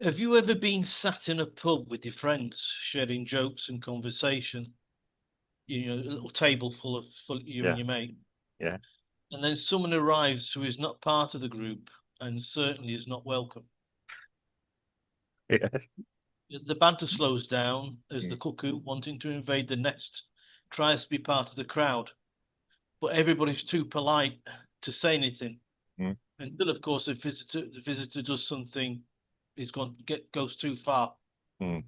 Have you ever been sat in a pub with your friends, sharing jokes and conversation? You know, a little table full of you and Yeah, your mate, yeah, and then someone arrives who is not part of the group and certainly is not welcome. yes. The banter slows down as the Mm, cuckoo, wanting to invade the nest, tries to be part of the crowd, but everybody's too polite to say anything. mm, Until, of course, the visitor does something, goes too far mm,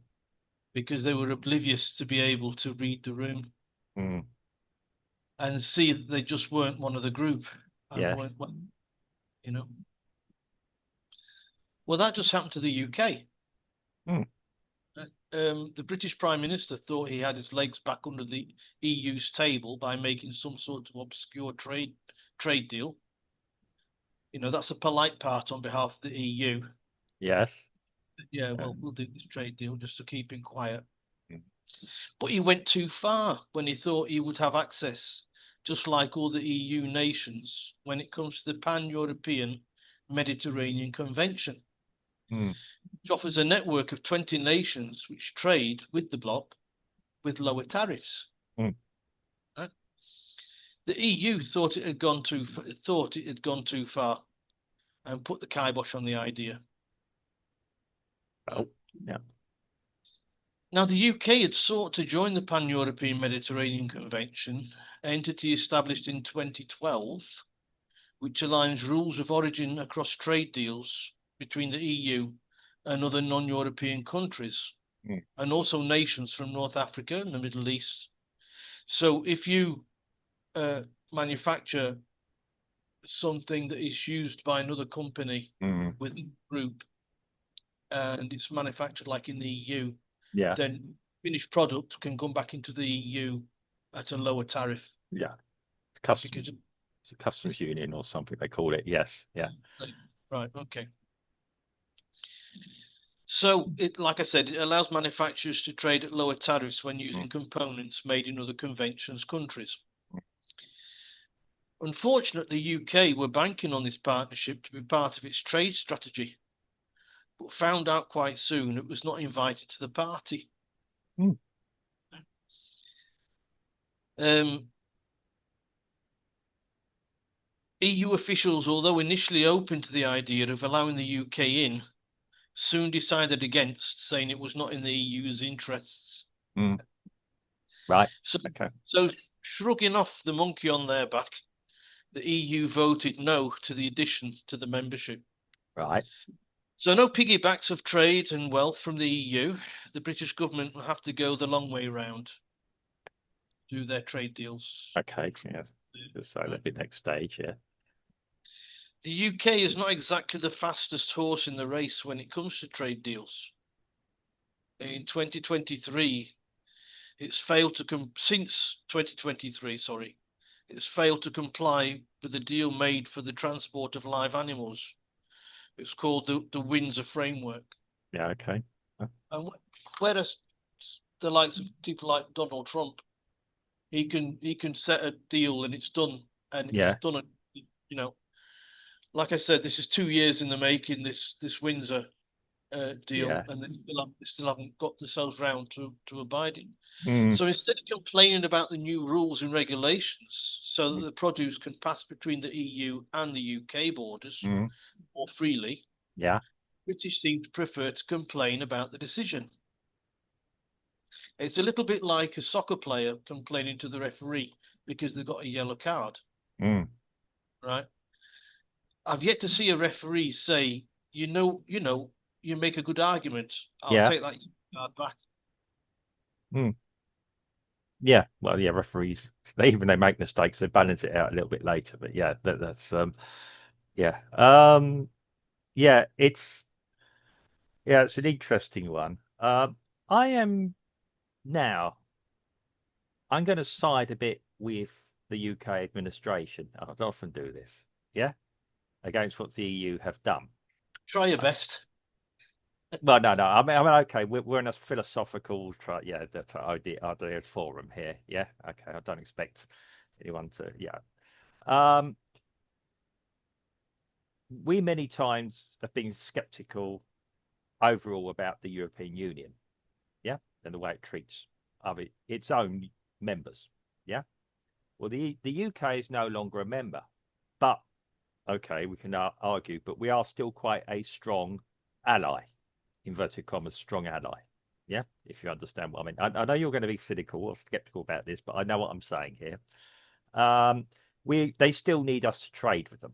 because they were oblivious to be able to read the room mm. and see that they just weren't one of the group and Yes. weren't, you know. Well, that just happened to the UK. Mm, The British Prime Minister thought he had his legs back under the EU's table by making some sort of obscure trade deal. You know, that's a polite part on behalf of the EU. yes. Yeah, Uh, well, we'll do this trade deal just to keep him quiet. mm, But he went too far when he thought he would have access, just like all the EU nations, when it comes to the Pan-European Mediterranean Convention, mm, which offers a network of 20 nations which trade with the bloc with lower tariffs. mm. Right? The EU thought it had gone too far and put the kibosh on the idea. Right? Oh, yeah. Now, the UK had sought to join the Pan-European Mediterranean Convention, entity established in 2012, which aligns rules of origin across trade deals between the EU and other non-European countries, Mm, and also nations from North Africa and the Middle East. So, if you uh, manufacture something that is used by another company mm. within the group and it's manufactured like in the EU, Yeah, then finished product can come back into the EU at a lower tariff yeah. Custom, because it's a customs union or something they call it. Yes, yeah. right, okay. So it, like I said, it allows manufacturers to trade at lower tariffs when Mm, using components made in other conventions countries. Unfortunately, the UK were banking on this partnership to be part of its trade strategy, but found out quite soon it was not invited to the party. mm. Um, EU officials, although initially open to the idea of allowing the UK in, soon decided against, saying it was not in the EU's interests. Mm. Right. So, Okay. so shrugging off the monkey on their back, the EU voted no to the addition to the membership. Right. So no piggybacks of trade and wealth from the EU. The British government will have to go the long way round, do their trade deals. Okay. Yes. So that'd Right. be next stage. Yeah. The UK is not exactly the fastest horse in the race when it comes to trade deals. In 2023, it's failed to since 2023, sorry, it's failed to comply with the deal made for the transport of live animals. It's called the Windsor Framework. Yeah. Okay. And whereas the likes of people like Donald Trump, he can set a deal and it's done, and it's Yeah. done. You know, like I said, this is 2 years in the making. This Windsor deal, Yeah. and they still haven't got themselves round to abiding. Mm, So instead of complaining about the new rules and regulations so that mm, the produce can pass between the EU and the UK borders mm. more freely, Yeah. British seem to prefer to complain about the decision. It's a little bit like a soccer player complaining to the referee because they've got a yellow card, Mm. right? I've yet to see a referee say, you make a good argument. I'll Yeah. take that card back. Mm. Yeah. Well, yeah. Referees, they make mistakes, they balance it out a little bit later. But yeah, that's yeah. Yeah. It's an interesting one. I am now. I'm going to side a bit with the UK administration. I often do this. Yeah, against what the EU have done. Try your Uh, best. Well, no. I mean, okay. We're in a philosophical, yeah, that idea forum here. Yeah, okay. I don't expect anyone to. Yeah. Um, we many times have been skeptical overall about the European Union, yeah, and the way it treats its own members, yeah. Well, the UK is no longer a member, but okay, we can argue, but we are still quite a strong ally, inverted commas, strong ally. Yeah, if you understand what I mean. I know you're going to be cynical or skeptical about this, but I know what I'm saying here. They still need us to trade with them.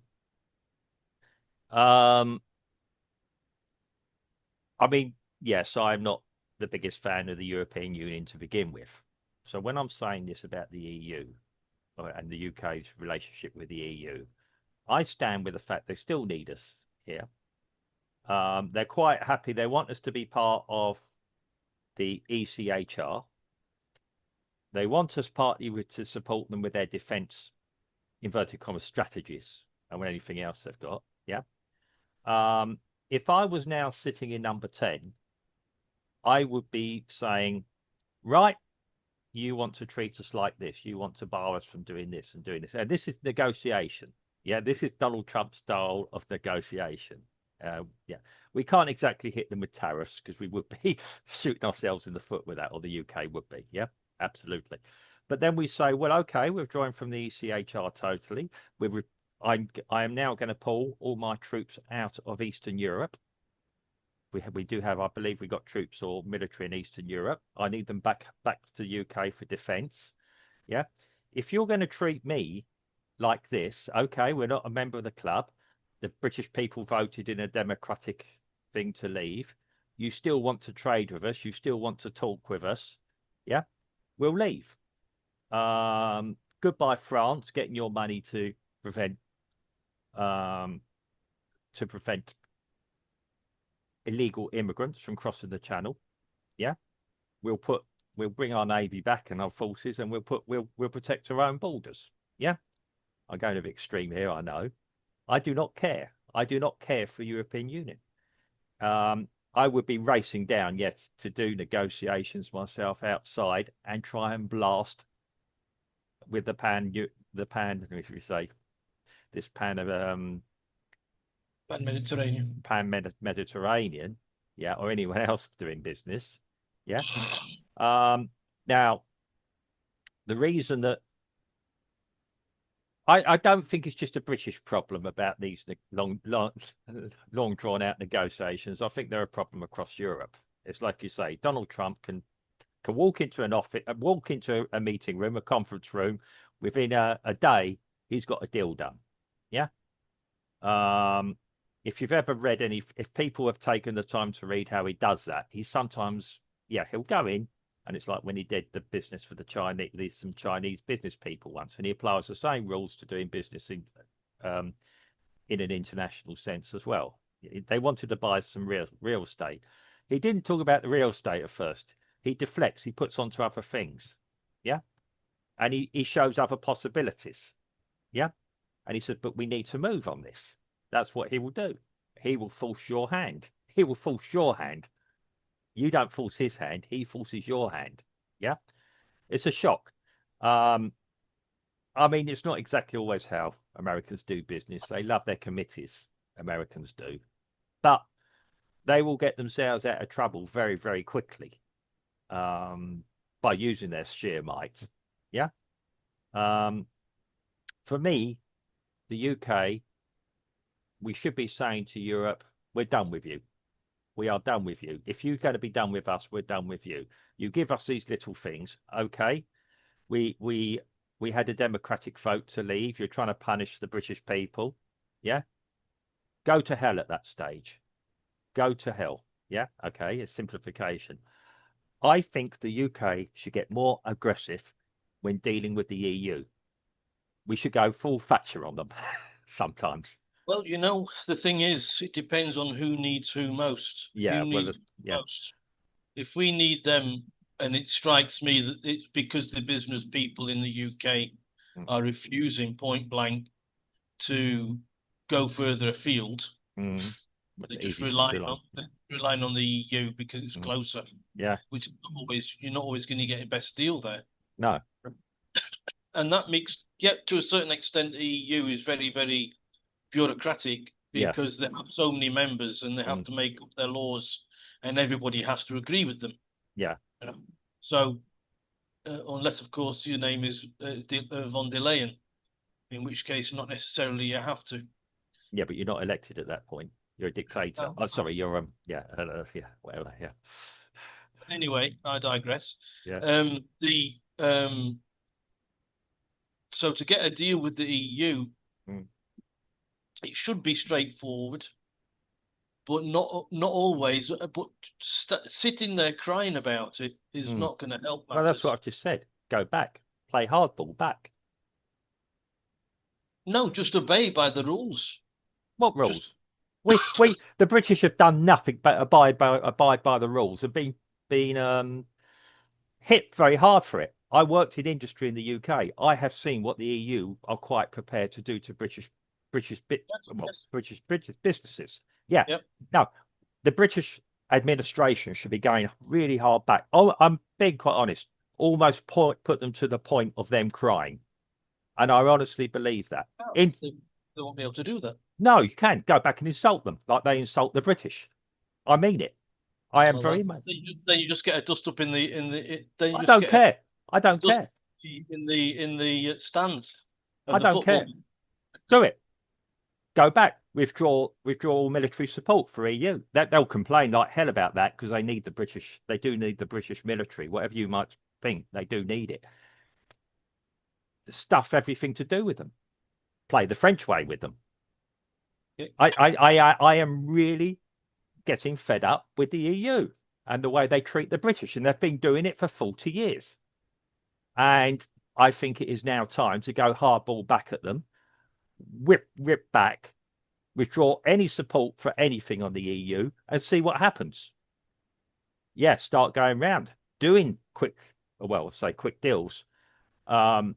I mean, yes, I'm not the biggest fan of the European Union to begin with. So when I'm saying this about the EU and the UK's relationship with the EU, I stand with the fact they still need us here. They're quite happy. They want us to be part of the ECHR. They want us partly to support them with their defence, inverted commas, strategies and with anything else they've got. Yeah. If I was now sitting in number 10, I would be saying, right, you want to treat us like this. You want to bar us from doing this and doing this. And this is negotiation. Yeah, this is Donald Trump style of negotiation. Yeah, we can't exactly hit them with tariffs because we would be shooting ourselves in the foot with that, or the UK would be. Yeah, absolutely. But then we say, well, okay, we've joined from the ECHR totally. I am now going to pull all my troops out of Eastern Europe. We do have, I believe, we got troops or military in Eastern Europe. I need them back to the UK for defence. Yeah, if you're going to treat me like this, okay, we're not a member of the club. The British people voted in a democratic thing to leave. You still want to trade with us. You still want to talk with us. Yeah, we'll leave. Goodbye, France, getting your money to prevent illegal immigrants from crossing the channel. Yeah, we'll bring our navy back and our forces, and we'll protect our own borders. Yeah, I'm going a bit extreme here, I know. I do not care. I do not care for European Union. I would be racing down, yes, to do negotiations myself outside and try and blast with the pan, as we say, this pan of Pan-Mediterranean. pan-Mediterranean, yeah, or anyone else doing business, yeah. Now, the reason that I don't think it's just a British problem about these long drawn out negotiations. I think they're a problem across Europe. It's like you say, Donald Trump can walk into an office, walk into a meeting room, a conference room, within a day, he's got a deal done. Yeah. If you've ever read if people have taken the time to read how he does that, he's sometimes, yeah, he'll go in. And it's like when he did the business for some Chinese business people once, and he applies the same rules to doing business in an international sense as well. They wanted to buy some real estate. He didn't talk about the real estate at first. He deflects. He puts onto other things. Yeah, and he shows other possibilities. Yeah, and he said, but we need to move on this. That's what he will do. He will force your hand. He will force your hand. You don't force his hand, he forces your hand. Yeah, it's a shock. I mean, it's not exactly always how Americans do business. They love their committees, Americans do, but they will get themselves out of trouble very, very quickly by using their sheer might. Yeah. For me, the UK, we should be saying to Europe, we're done with you. We are done with you. If you're going to be done with us, we're done with you. You give us these little things, okay? We had a democratic vote to leave. You're trying to punish the British people, yeah? Go to hell at that stage. Go to hell, yeah? Okay, it's simplification. I think the UK should get more aggressive when dealing with the EU. We should go full Thatcher on them sometimes. Well, the thing is, it depends on who needs who most. Yeah, Who needs yeah. most. If we need them, and it strikes me that it's because the business people in the UK are refusing point blank to go further afield. They're just relying on the EU because it's closer. Yeah, which you're not always going to get a best deal there. No, and that makes, to a certain extent, the EU is very, very bureaucratic Yes. because they have so many members and they have Mm, to make up their laws, and everybody has to agree with them. yeah. You know? So unless of course your name is von der Leyen, in which case not necessarily you have to. Yeah, but you're not elected at that point. You're a dictator. Um, Oh, sorry, you're yeah, yeah, whatever, yeah. anyway, I digress. Yeah. The So to get a deal with the EU, Mm, it should be straightforward, but not always. But sitting there crying about it is mm. not going to help Well, that's what matters. I've just said. Go back. Play hardball back. No, just obey by the rules. What Just rules? The British have done nothing but abide by the rules and been hit very hard for it. I worked in industry in the UK. I have seen what the EU are quite prepared to do to yes, British businesses. Yeah. yep. Now, the British administration should be going really hard back. Oh, I'm being quite honest. Almost put them to the point of them crying, and I honestly believe that. No, In they won't be able to do that. No, you can go back and insult them like they insult the British. I mean it. I am Well, very much. then you just get a dust up in then you I just don't get a care. I don't dust care. in the stands I of the don't football. care. Do it. Go back. Withdraw all military support for EU. That they'll complain like hell about that because they need the British. They do need the British military. Whatever you might think, they do need it. Stuff everything to do with them. Play the French way with them. Yeah. I am really getting fed up with the EU and the way they treat the British, and they've been doing it for 40 years. And I think it is now time to go hardball back at them, rip back, withdraw any support for anything on the EU, and see what happens. Yeah, start going round doing quick deals. Um,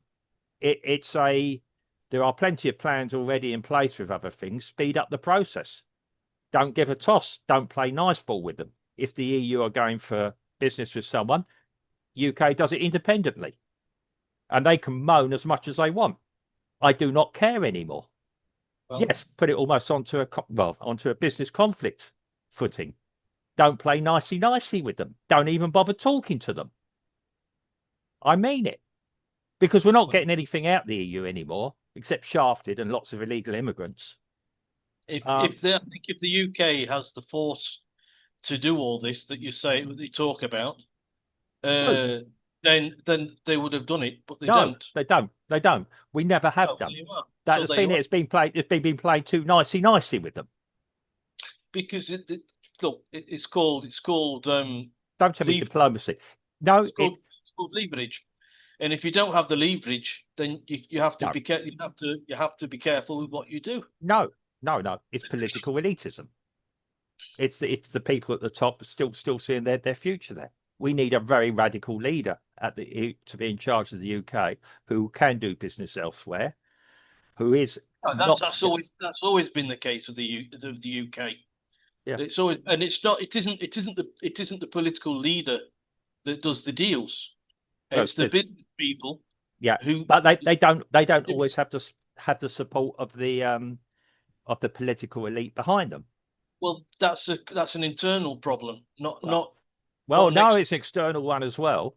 there are plenty of plans already in place with other things. Speed up the process. Don't give a toss. Don't play nice ball with them. If the EU are going for business with someone, UK does it independently, and they can moan as much as they want. I do not care anymore. Well, Yes, put it almost onto a business conflict footing. Don't play nicey with them. Don't even bother talking to them. I mean it, because we're not well, getting anything out of the EU anymore except shafted and lots of illegal immigrants. I think if the UK has the force to do all this that you talk about, No, uh, then they would have done it, but they no, don't. they don't. They don't. We never have So there done. you are. That So has there you been it. are. It's been played. It's been played too nicey with them. Because look, it's called Don't tell me leave. diplomacy. No, It's called leverage. And if you don't have the leverage, then you have to no, be you have to be careful with what you do. no, no. It's political elitism. It's the people at the top still seeing their future there. We need a very radical leader to be in charge of the UK who can do business elsewhere, who is No, not that's always been the case of the UK. yeah. It's always and it's not it isn't the political leader that does the deals. Well, It's the business people yeah, who. but they don't always have the support of the political elite behind them. Well, that's an internal problem, Well, not well, an no, ex. it's external one as well.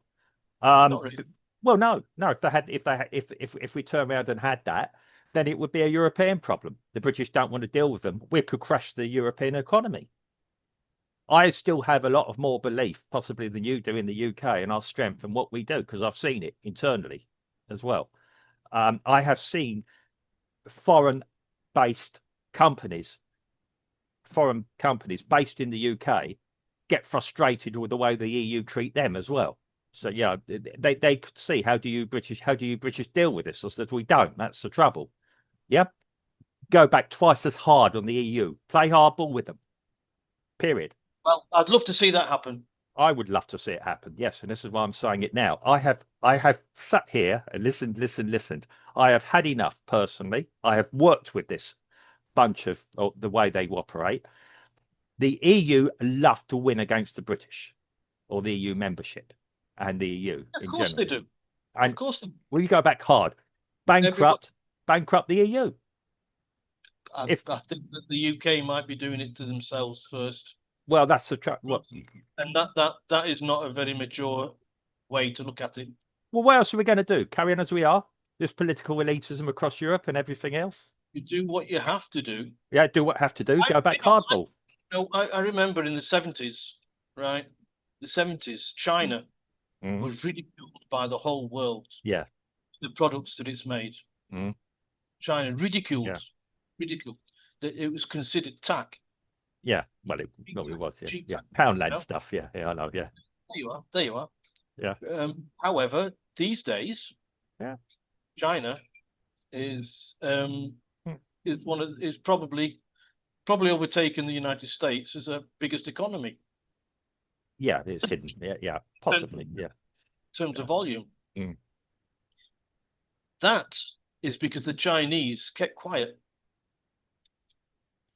Not Um, really. well, no. If we turn around and had that, then it would be a European problem. The British don't want to deal with them. We could crash the European economy. I still have a lot of more belief, possibly than you do in the UK, in our strength and what we do, because I've seen it internally as well. I have seen foreign-based companies, foreign companies based in the UK, get frustrated with the way the EU treat them as well. So yeah, they could see how do you British deal with this? I said we don't. That's the trouble. Yeah, go back twice as hard on the EU. Play hardball with them. Period. Well, I'd love to see that happen. I would love to see it happen. Yes, and this is why I'm saying it now. I have sat here and listened. I have had enough personally. I have worked with this bunch of the way they operate. The EU love to win against the British or the EU membership and the EU Of in course they general. do. Of And course they. we go back hard. Everybody, Bankrupt the EU. I If think that the UK might be doing it to themselves first, well, that's the well, and that is not a very mature way to look at it. well, what else are we going to do? Carry on as we are? Just political elitism across Europe and everything else? You do what you have to do. Yeah, do what have to do. I, Go back hardball. I remember in the 70s, right? The 70s, China Mm, was ridiculed by the whole world, yeah. the products that it's made. Mm, China ridiculed, yeah. ridiculed. That it was considered tack, Yeah. Well, cheap it tack, was. Yeah. cheap Yeah. tack. You Poundland know? stuff. Yeah. Yeah. I know. Yeah. There you are. There you are. Yeah. However, these days, Yeah. China is Mm. is probably overtaken the United States as a biggest economy Yeah. It's hidden. Yeah. Yeah. Possibly. in Yeah. terms Yeah. of volume. Mm, That is because the Chinese kept quiet.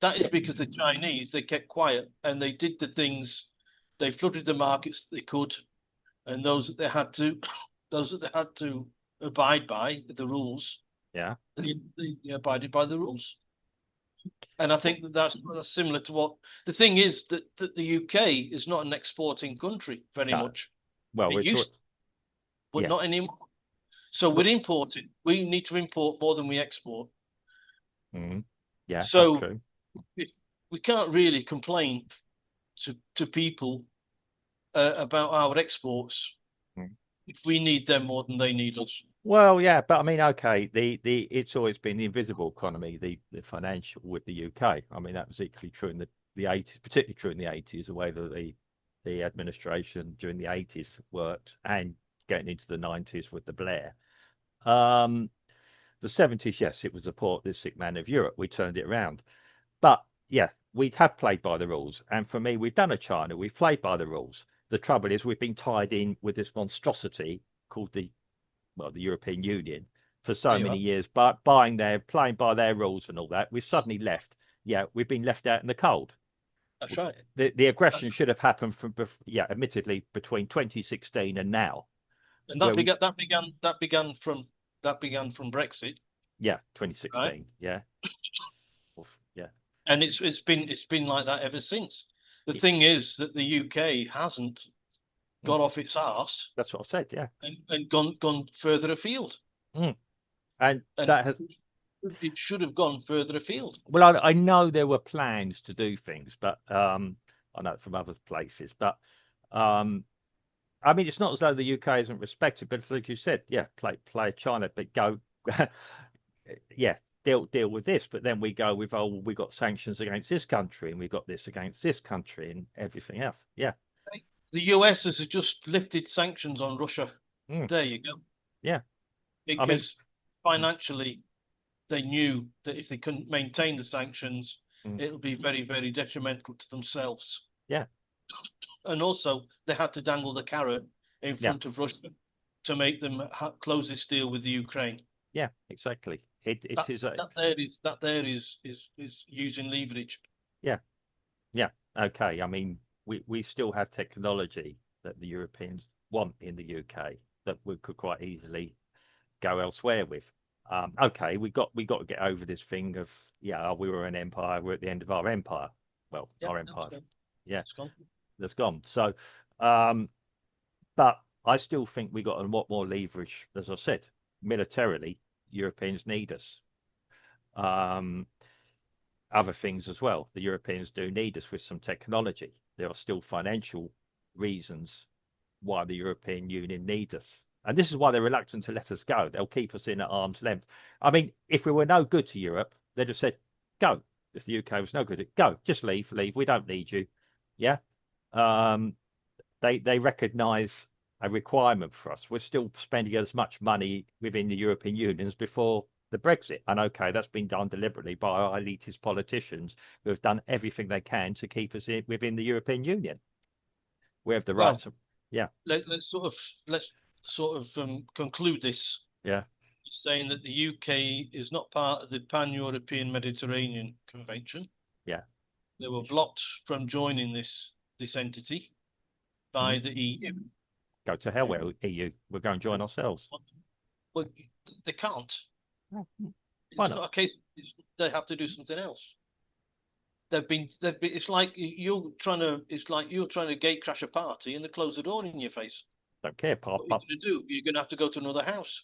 That is yeah. because the Chinese they kept quiet and they did the things. They flooded the markets that they could, and those that they had to, those that they had to abide by the rules, Yeah. they abided by the rules. And I think that that's similar to what the thing is that the UK is not an exporting country very No. much. Well, It we're sort. used, but Yeah. not anymore. So But we're importing. We need to import more than we export. mm, yeah, that's So true. if we can't really complain to people about our exports Mm. if we need them more than they need us. Well, yeah, but I mean, okay, the it's always been the invisible economy, the financial with the UK. I mean, that was equally true in the 80s, particularly true in the 80s, the way that the administration during the 80s worked and getting into the 90s with the Blair. Um, the 70s, yes, it was the port, the sick man of Europe. We turned it around. But yeah, we have played by the rules. And for me, we've done a China, we've played by the rules. The trouble is we've been tied in with this monstrosity called the European Union for There so you many are. years, but playing by their rules and all that. We've suddenly left. Yeah, we've been left out in the cold. That's right. The aggression should have happened from, yeah, admittedly between 2016 and now, And where we, that began from Brexit, yeah, right? 2016, yeah, yeah, And it's been like that ever since. The thing is that the UK hasn't mm, got off its arse that's what I said, yeah. and gone further afield. Mm. And And that has, it should have gone further afield. well, I know there were plans to do things, but I know from other places, but um, I mean, it's not as though the UK isn't respected, but like you said, yeah, play China, but go, yeah, deal with this. But then we go with, oh, well, we got sanctions against this country, and we got this against this country, and everything else. Yeah, The US has just lifted sanctions on Russia. mm, There you go. yeah. I mean, Because financially, they knew that if they couldn't maintain the sanctions, mm, it'll be very, very detrimental to themselves. yeah, And also, they had to dangle the carrot in yeah, front of Russia to make them close this deal with the Ukraine. yeah, exactly. It is a That there is using leverage. yeah, yeah. Okay, I mean, we still have technology that the Europeans want in the UK that we could quite easily go elsewhere with. Okay, we got to get over this thing of, yeah, we were an empire, we're at the end of our empire. Well, Yeah, our that's empire, gone. yeah, It's gone. that's gone. So, um, but I still think we got a lot more leverage, as I said, militarily. Europeans need us. Um, Other things as well. The Europeans do need us with some technology. There are still financial reasons why the European Union needs us. And this is why they're reluctant to let us go. They'll keep us in at arm's length. I mean, if we were no good to Europe, they'd have said, go. If the UK was no good, go. Just leave. We don't need you. Yeah. Um, they recognise a requirement for us. We're still spending as much money within the European Union as before the Brexit. And okay, that's been done deliberately by our elitist politicians who have done everything they can to keep us within the European Union. We have the Well, rights of, yeah, let's sort of conclude this yeah, saying that the UK is not part of the Pan-European Mediterranean Convention. yeah. They were blocked from joining this entity by Mhm. the EU. Go to hell, EU. We're going to join ourselves. Well, they can't. Why It's not? not a case. They have to do something else. They've been. It's like you're trying to. It's like you're trying to gate crash a party and they close the door in your face. Don't care. What are you going to do? You're going to have to go to another house.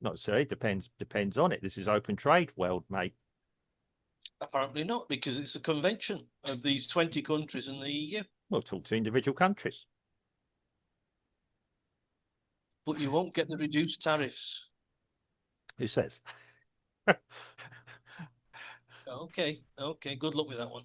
Not necessarily. Depends on it. This is open trade world, mate. Apparently not, because it's a convention of these 20 countries in the EU. We'll talk to individual countries. But you won't get the reduced tariffs. Who says? Okay, okay. Good luck with that one.